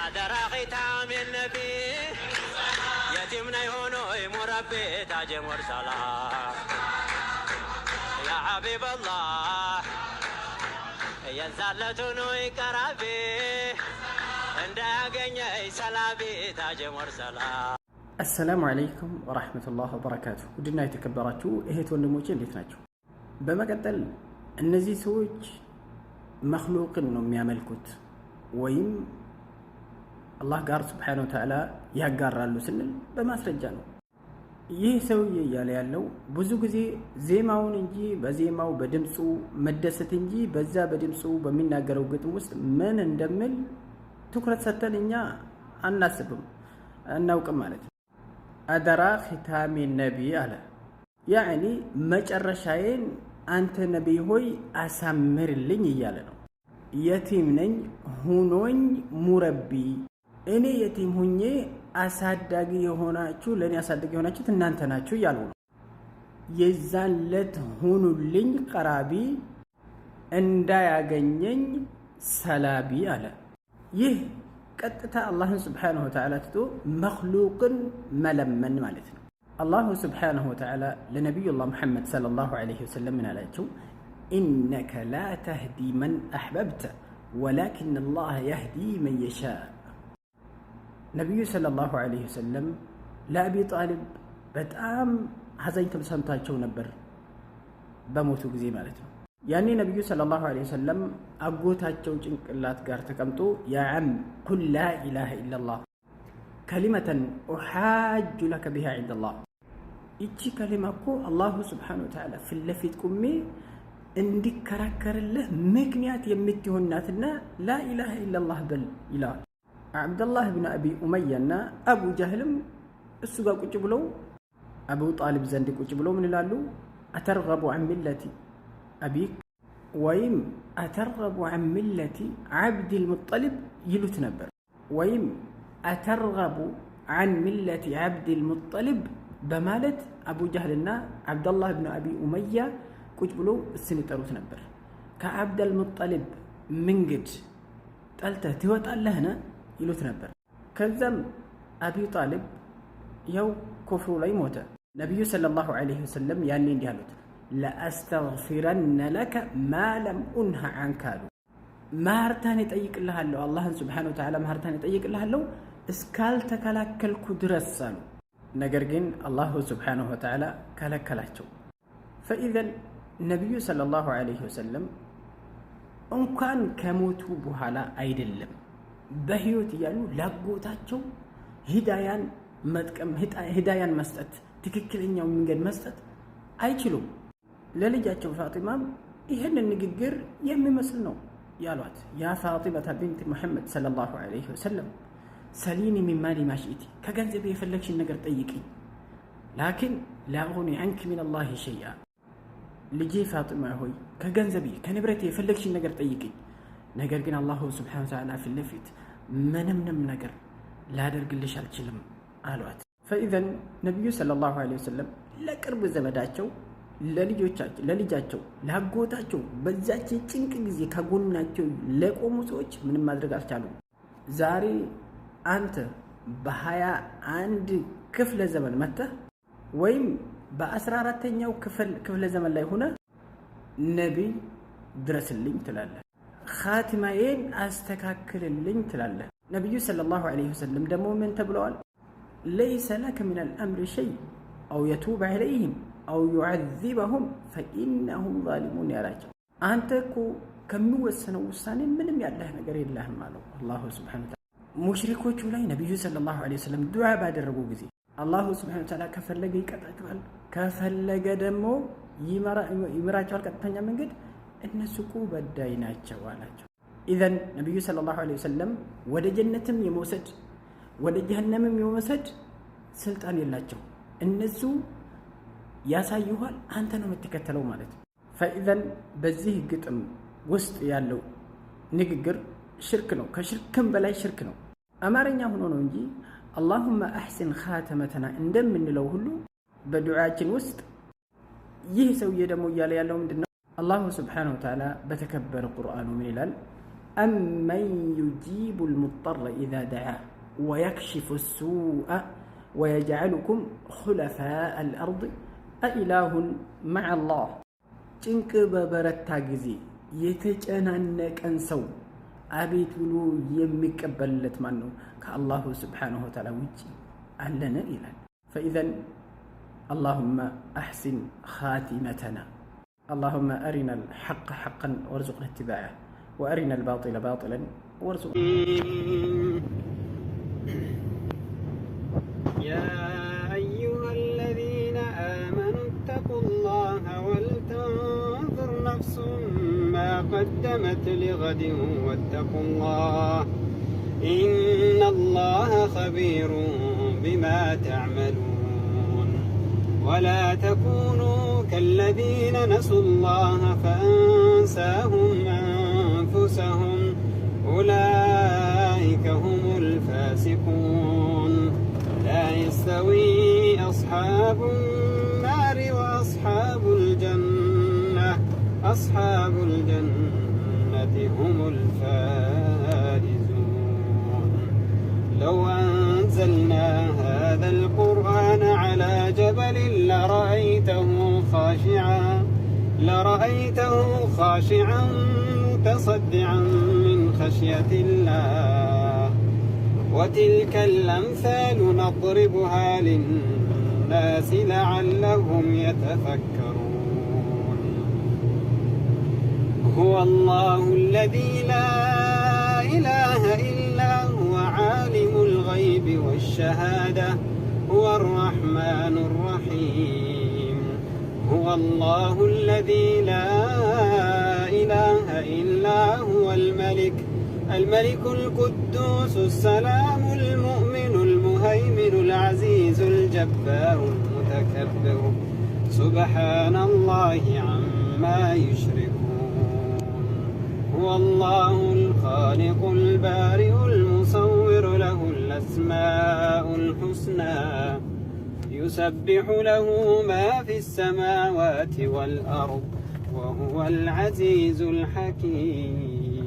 أدرى ختام النبي يتمنى يهونو مربي تاج مرسلا يا حبيب الله ينزلتونو يقربي عندنا سلامي تاج مرسلا السلام عليكم ورحمة الله وبركاته ودنا يتكبراتو اهيت ወንድሞቼ እንዴት ናችሁ? በመቀጠል እነዚህ ሰዎች መخلوቅን ነው የሚያመልኩት ወይም አላህ ጋር Subhanahu Wa Ta'ala ያጋራሉ ስንል በማስረጃ ነው። ይህ ሰውዬ እያለ ያለው ብዙ ጊዜ ዜማውን እንጂ በዜማው በድምጹ መደሰት እንጂ በዛ በድምጹ በሚናገረው ግጥም ውስጥ ምን እንደሚል ትኩረት ሰጥተን እኛ አናስብም እናውቅም ማለት ነው። አደራ ختام النبي አለ ያኒ መጨረሻዬን አንተ ነብይ ሆይ አሳምርልኝ እያለ ነው። የቲም ነኝ ሁኖኝ ሙረቢ እኔ የቲም ሁኜ አሳዳጊ የሆናችሁ ለኔ አሳዳጊ የሆናችሁት እናንተ ናችሁ እያሉ ነው። የዛን ለት ሁኑልኝ ቀራቢ እንዳያገኘኝ ሰላቢ አለ። ይህ ቀጥታ አላህን Subhanahu Wa Ta'ala ትቶ መخلوቅን መለመን ማለት ነው። አላሁ Subhanahu Wa Ta'ala ለነብዩላህ ሙሐመድ ሰለላሁ ዐለይሂ ወሰለም ምን አላቸው? ኢነከ ላ ተህዲ መን አሕበብተ ወላኪን አላህ የህዲ መን የሻእ። ነብዩ ሰለላሁ ዐለይሂ ወሰለም ለአቢ ጣሊብ በጣም ሐዘን ተሰምቷቸው ነበር በሞቱ ጊዜ ማለት ነው። ያኔ ነብዩ ሰለላሁ ዐለይሂ ወሰለም አጎታቸው ጭንቅላት ጋር ተቀምጦ ያ ዓም ቁል ላ ኢላሃ ኢላላህ ከሊመተን ኡሓጁ ለከ ቢሃ ዒንደላህ። ይቺ ከሊማ እኮ አላሁ Subhanahu Wa Ta'ala ፊት ለፊት ቁሜ እንዲከራከርልህ ምክንያት የምትሆን ናትና ላ ኢላሃ ኢላላህ በል ይላል። አብዱላህ ብን አቢ ኡመያና አቡ ጀህልም እሱ ጋር ቁጭ ብለው አቡ ጣሊብ ዘንድ ቁጭ ብለው ምን ይላሉ? አተርገቡ ዐን ሚለቲ አቢክ ወይም አተርገቡ ዐን ሚለቲ ዐብዲል ሙጠሊብ ይሉት ነበር። ወይም አተርገቡ ዐን ሚለቲ ዐብዲል ሙጠሊብ በማለት አቡ ጀህልና አብዱላህ ብን አቢ ኡመያ ቁጭ ብለው እሱን ይጠሩት ነበር። ከዐብደል ሙጠሊብ መንገድ ጠልተህ ትወጣለህና ይሉት ነበር። ከዛም አቢ ጣሊብ ያው ኩፍሩ ላይ ሞተ። ነብዩ ሰለላሁ ዐለይሂ ወሰለም ያኔ እንዲህ አሉት፣ ለአስተግፊረነ ለከ ማ ለም ኡንሃ ዐንከ አሉ። ማህርታን እጠይቅልሃለሁ አላህን Subhanahu Wa Ta'ala ማህርታን እጠይቅልሃለሁ እስካልተከላከልኩ ድረስ አሉ። ነገር ግን አላሁ Subhanahu Wa Ta'ala ከለከላቸው። فإذا ነብዩ ሰለላሁ ዐለይሂ ወሰለም እንኳን ከሞቱ በኋላ አይደለም በህይወት እያሉ ላጎታቸው ሂዳያን መጥቀም ሂዳያን መስጠት ትክክለኛው መንገድ መስጠት አይችሉም። ለልጃቸው ፋጢማም ይሄንን ንግግር የሚመስል ነው ያሏት። ያ ፋጢማ ቢንት ሙሐመድ ሰለላሁ ዐለይሂ ወሰለም ሰሊኒ ሚን ማሊ ማሽኢቲ ከገንዘቤ የፈለግሽን ነገር ጠይቂኝ፣ ላኪን ላ ኡግኒ ዐንኪ ሚን አላህ ሸይአ። ልጄ ፋጢማ ሆይ ከገንዘቤ ከንብረቴ የፈለግሽን ነገር ጠይቂኝ፣ ነገር ግን አላሁ Subhanahu Wa Ta'ala ፊት ለፊት ምንም ነገር ላደርግልሽ አልችልም አሏት። فإذا ነብዩ ሰለላሁ ዐለይሂ ወሰለም ለቅርብ ዘመዳቸው ለልጃቸው ላጎታቸው በዛች ጭንቅ ጊዜ ከጎናቸው ለቆሙ ሰዎች ምንም ማድረግ አልቻሉም። ዛሬ አንተ በ21 ክፍለ ዘመን መጥተህ ወይም በ14ኛው ክፍለ ዘመን ላይ ሆነ ነብይ ድረስልኝ ትላለህ፣ ኻቲማዬን አስተካክልልኝ ትላለህ። ነብዩ ሰለላሁ ዐለይሂ ወሰለም ደግሞ ምን ተብለዋል? ለይሰ ለከ ሚነል አምሪ ሸይ አው የቱበ ዐለይሂም አው ዩዐዚበሁም ፈኢነሁም ዛሊሙን ያላቸው። አንተ እኮ ከሚወሰነው ውሳኔ ምንም ያለህ ነገር የለህም አለው አላሁ Subhanahu Wa Ta'ala። ሙሽሪኮቹ ላይ ነብዩ ሰለላሁ ዐለይሂ ወሰለም ዱዓ ባደረጉ ጊዜ አላሁ Subhanahu Wa Ta'ala ከፈለገ ይቀጣቸዋል፣ ከፈለገ ደግሞ ይመራቸዋል ቀጥተኛ መንገድ። እነሱ እኮ በዳይ ናቸው አላቸው። ኢዘን ነብዩ ሰለላሁ ዐለይሂ ወሰለም ወደ ጀነትም የመውሰድ ወደ ጀሃነምም የመውሰድ ስልጣን የላቸው። እነሱ ያሳዩሃል፣ አንተ ነው የምትከተለው ማለት ነው። فإذن በዚህ ግጥም ውስጥ ያለው ንግግር ሽርክ ነው፣ ከሽርክም በላይ ሽርክ ነው። አማርኛ ሆኖ ነው እንጂ اللهم احسن خاتمتنا እንደምንለው ሁሉ በዱዓችን ውስጥ ይህ ሰውዬ ደግሞ እያለ ያለው ምንድነው? አላሁ Subhanahu Wa Ta'ala በተከበረ ቁርአኑ ምን ይላል? أمن يجيب المضطر إذا دعاه ويكشف السوء ويجعلكم خلفاء الأرض أإله مع الله ጭንቅ በበረታ ጊዜ የተጨናነቀን ሰው አቤት ብሎ የሚቀበልለት ማን ነው? ከአላሁ ስብሓነሁ ወተዓላ ውጪ አለን ይላል። فإذا اللهم أحسن خاتمتنا اللهم أرنا الحق حقا وارزقنا اتباعه وأرنا الباطل باطلا وارزقنا يا أيها الذين آمنوا اتقوا الله ولتنظر نفس ما قدمت لغد واتقوا الله إن الله خبير بما تعملون ولا تكونوا كالذين نسوا الله فأنساهم أنفسهم أولئك هم الفاسقون لا يستوي أصحاب النار وأصحاب الجنة أصحاب الجنة هم الفائزون لو أنزلنا هذا القرآن على جبل لرأيته خاشعا متصدعا من خشية الله وتلك الأمثال نضربها للناس لعلهم يتفكرون هو الله الذي لا إله إلا هو عالم الغيب والشهادة هو الرحمن الرحيم هو الله الذي لا إله إلا هو الملك القدوس السلام المؤمن المهيمن العزيز الجبار المتكبر سبحان الله عما يشركون هو الله الخالق البارئ المصور له الأسماء الحسنى يسبح له ما في السماوات والأرض وهو العزيز الحكيم